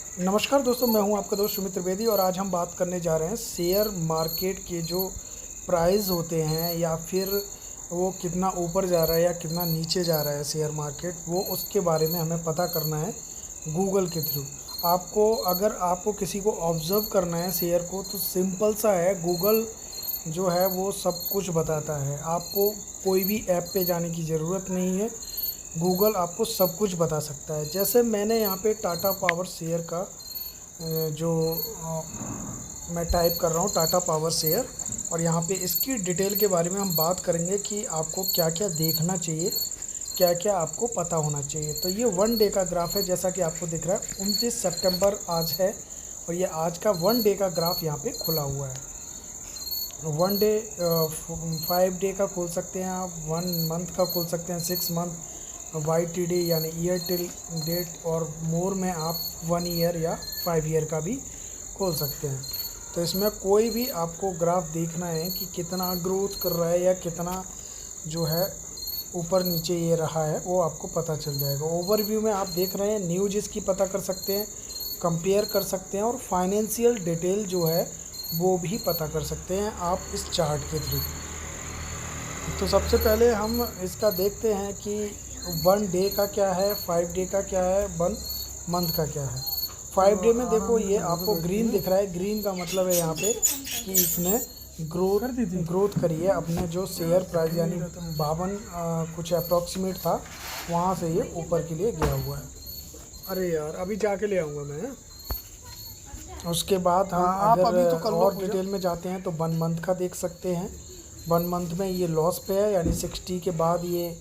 नमस्कार दोस्तों, मैं हूं आपका दोस्त सुमित त्रिवेदी और आज हम बात करने जा रहे हैं शेयर मार्केट के जो प्राइस होते हैं या फिर वो कितना ऊपर जा रहा है या कितना नीचे जा रहा है शेयर मार्केट, वो उसके बारे में हमें पता करना है गूगल के थ्रू। आपको अगर आपको किसी को ऑब्ज़र्व करना है शेयर को तो सिंपल सा है, गूगल जो है वो सब कुछ बताता है। आपको कोई भी ऐप पे जाने की ज़रूरत नहीं है, गूगल आपको सब कुछ बता सकता है। जैसे मैंने यहाँ पे टाटा पावर शेयर का जो मैं टाइप कर रहा हूँ टाटा पावर शेयर, और यहाँ पे इसकी डिटेल के बारे में हम बात करेंगे कि आपको क्या क्या देखना चाहिए, क्या क्या आपको पता होना चाहिए। तो ये 1 डे का ग्राफ है, जैसा कि आपको दिख रहा है 29 सितंबर आज है और ये आज का 1 डे का ग्राफ यहाँ पे खुला हुआ है। 1 डे 5 डे का खोल सकते हैं आप, 1 मंथ का खोल सकते हैं, 6 मंथ, YTD यानी ईयर टिल डेट, और मोर में आप 1 ईयर या 5 ईयर का भी खोल सकते हैं। तो इसमें कोई भी आपको ग्राफ देखना है कि कितना ग्रोथ कर रहा है या कितना जो है ऊपर नीचे ये रहा है, वो आपको पता चल जाएगा। ओवरव्यू में आप देख रहे हैं, न्यूज़ इसकी पता कर सकते हैं, कंपेयर कर सकते हैं, और फाइनेंशियल डिटेल जो है वो भी पता कर सकते हैं आप इस चार्ट के थ्रू। तो सबसे पहले हम इसका देखते हैं कि 1 डे का क्या है, 5 डे का क्या है, 1 मंथ का क्या है। 5 डे में देखो ये आपको ग्रीन दिख रहा है, ग्रीन का मतलब है यहाँ पे कि इसने ग्रोथ करी है अपने जो शेयर प्राइस यानी 52 कुछ अप्रॉक्सीमेट था, वहाँ से ये ऊपर के लिए गया हुआ है। अरे यार अभी जाके ले आऊँगा मैं। उसके बाद हम आप अगर अभी तो कर लो और पूजा। डिटेल में जाते हैं तो 1 मंथ का देख सकते हैं। 1 मंथ में ये लॉस पे है, यानी 60 के बाद ये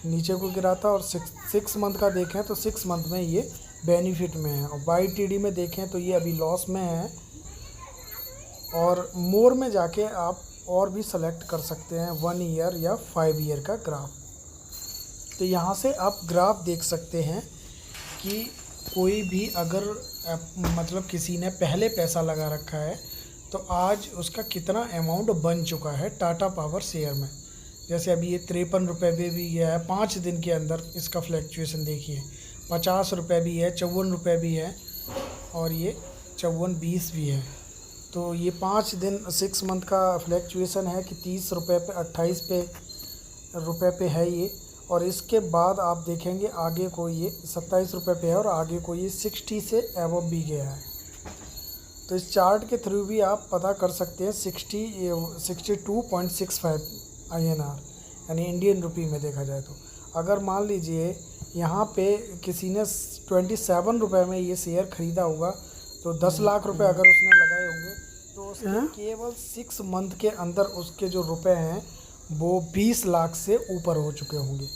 नीचे को गिरा था, और 6 मंथ का देखें तो 6 मंथ में ये बेनिफिट में है, और YTD में देखें तो ये अभी लॉस में है। और मोर में जाके आप और भी सेलेक्ट कर सकते हैं 1 ईयर या 5 ईयर का ग्राफ। तो यहाँ से आप ग्राफ देख सकते हैं कि कोई भी अगर मतलब किसी ने पहले पैसा लगा रखा है तो आज उसका कितना अमाउंट बन चुका है टाटा पावर शेयर में। जैसे अभी ये 53 रुपये पे भी गया है 5 दिन के अंदर, इसका फ्लैक्चुएशन देखिए, 50 रुपये भी है, 54 रुपये भी है, और ये 54.20 भी है। तो ये 5 दिन 6 मंथ का फ्लैक्चुएशन है कि 30 रुपये पे 28 रुपये पे है ये। और इसके बाद आप देखेंगे आगे को ये 27 रुपये पे है, और आगे को ये 60 से एवब भी गया है। तो इस चार्ट के थ्रू भी आप पता कर सकते हैं 62.65 INR, यानी इंडियन रुपी में देखा जाए तो। अगर मान लीजिए यहाँ पे किसी ने 27 रुपये में ये शेयर ख़रीदा होगा तो 10 लाख रुपए अगर उसने लगाए होंगे तो उसके केवल 6 मंथ के अंदर उसके जो रुपए हैं वो 20 लाख से ऊपर हो चुके होंगे।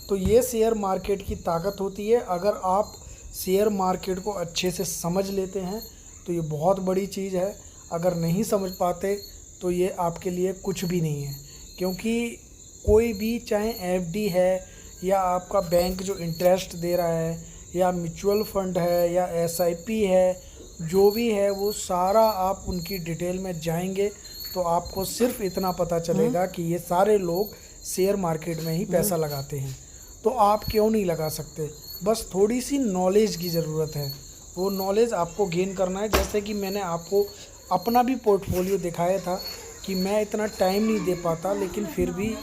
तो ये शेयर मार्केट की ताकत होती है। अगर आप शेयर मार्केट को अच्छे से समझ लेते हैं तो ये बहुत बड़ी चीज़ है। अगर नहीं समझ पाते तो ये आपके लिए कुछ भी नहीं है, क्योंकि कोई भी चाहे FD है या आपका बैंक जो इंटरेस्ट दे रहा है या म्यूचुअल फंड है या SIP है, जो भी है वो सारा आप उनकी डिटेल में जाएंगे तो आपको सिर्फ इतना पता चलेगा कि ये सारे लोग शेयर मार्केट में ही पैसा लगाते हैं। तो आप क्यों नहीं लगा सकते? बस थोड़ी सी नॉलेज की ज़रूरत है, वो नॉलेज आपको गेन करना है। जैसे कि मैंने आपको अपना भी पोर्टफोलियो दिखाया था कि मैं इतना टाइम नहीं दे पाता, लेकिन फिर भी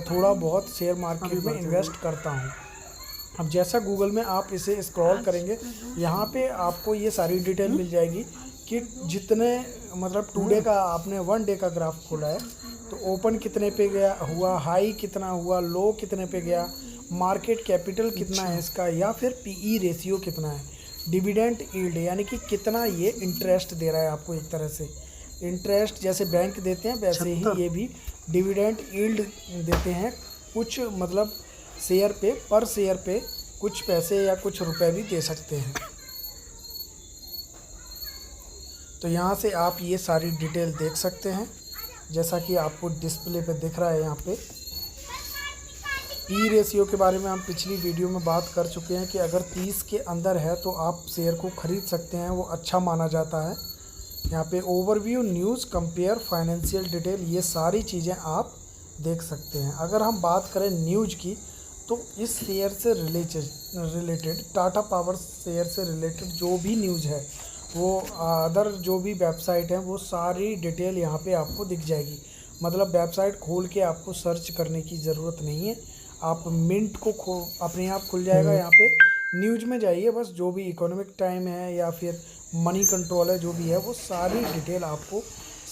थोड़ा बहुत शेयर मार्केट में इन्वेस्ट करता हूँ। अब जैसा गूगल में आप इसे स्क्रॉल करेंगे, यहाँ पे आपको ये सारी डिटेल मिल जाएगी कि जितने मतलब 2 डे का आपने 1 डे का ग्राफ खोला है तो ओपन कितने पे गया हुआ, हाई कितना हुआ, लो कितने पे गया, मार्केट कैपिटल कितना है इसका, या फिर PE रेशियो कितना है, डिविडेंड यील्ड यानी कि कितना ये इंटरेस्ट दे रहा है आपको। एक तरह से इंटरेस्ट जैसे बैंक देते हैं वैसे ही ये भी डिविडेंड यील्ड देते हैं, कुछ मतलब शेयर पे पर शेयर पे कुछ पैसे या कुछ रुपए भी दे सकते हैं। तो यहाँ से आप ये सारी डिटेल देख सकते हैं, जैसा कि आपको डिस्प्ले पे दिख रहा है। यहाँ पे PE रेशियो के बारे में हम पिछली वीडियो में बात कर चुके हैं कि अगर 30 के अंदर है तो आप शेयर को ख़रीद सकते हैं, वो अच्छा माना जाता है। यहाँ पे overview, news, compare, financial detail, ये सारी चीज़ें आप देख सकते हैं। अगर हम बात करें न्यूज़ की तो इस शेयर से रिलेटेड टाटा पावर शेयर से रिलेटेड जो भी न्यूज़ है, वो अदर जो भी वेबसाइट है, वो सारी डिटेल यहाँ पे आपको दिख जाएगी। मतलब वेबसाइट खोल के आपको सर्च करने की ज़रूरत नहीं है। आप मिंट को अपने आप खुल जाएगा। यहाँ पे न्यूज़ में जाइए, बस जो भी इकोनॉमिक टाइम है या फिर मनी कंट्रोल है, जो भी है वो सारी डिटेल आपको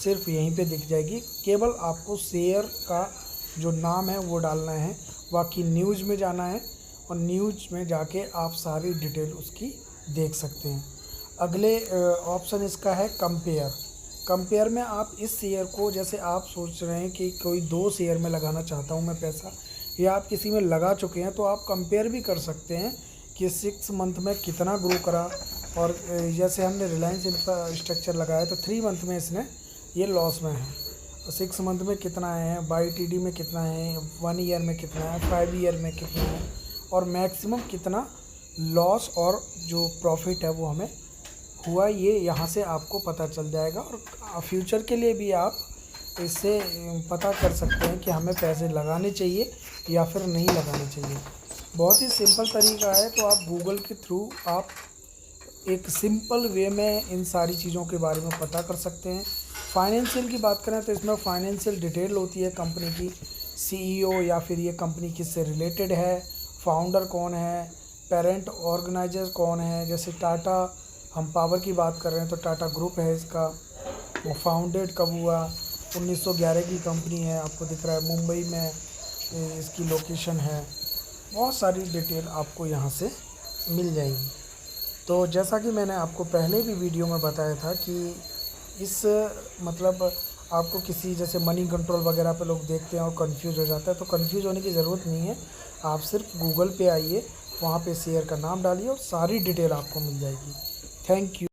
सिर्फ यहीं पे दिख जाएगी। केवल आपको शेयर का जो नाम है वो डालना है, बाकी न्यूज़ में जाना है और न्यूज़ में जाके आप सारी डिटेल उसकी देख सकते हैं। अगले ऑप्शन इसका है कंपेयर। कंपेयर में आप इस शेयर को, जैसे आप सोच रहे हैं कि कोई 2 शेयर में लगाना चाहता हूं मैं पैसा, या आप किसी में लगा चुके हैं, तो आप कंपेयर भी कर सकते हैं कि 6 मंथ में कितना ग्रो करा। और जैसे हमने रिलायंस इंफ्रास्ट्रक्चर लगाया तो 3 मंथ में इसने ये लॉस में है, 6 मंथ में कितना है, YTD में कितना है, 1 ईयर में कितना है, 5 ईयर में कितना है, और मैक्सिमम कितना लॉस और जो प्रॉफिट है वो हमें हुआ, ये यहाँ से आपको पता चल जाएगा। और फ्यूचर के लिए भी आप इससे पता कर सकते हैं कि हमें पैसे लगाने चाहिए या फिर नहीं लगाने चाहिए। बहुत ही सिंपल तरीका है। तो आप गूगल के थ्रू आप एक सिंपल वे में इन सारी चीज़ों के बारे में पता कर सकते हैं। फाइनेंशियल की बात करें तो इसमें फाइनेंशियल डिटेल होती है कंपनी की, CEO या फिर ये कंपनी किससे रिलेटेड है, फाउंडर कौन है, पेरेंट ऑर्गेनाइजर कौन है। जैसे टाटा, हम पावर की बात कर रहे हैं तो टाटा ग्रुप है इसका, वो फाउंडेड कब हुआ, 1911 की कंपनी है, आपको दिख रहा है मुंबई में इसकी लोकेशन है। बहुत सारी डिटेल आपको यहाँ से मिल जाएगी। तो जैसा कि मैंने आपको पहले भी वीडियो में बताया था कि इस मतलब आपको किसी जैसे मनी कंट्रोल वगैरह पे लोग देखते हैं और कंफ्यूज हो जाता है, तो कंफ्यूज होने की ज़रूरत नहीं है। आप सिर्फ गूगल पे आइए, वहाँ पे शेयर का नाम डालिए और सारी डिटेल आपको मिल जाएगी। Thank you.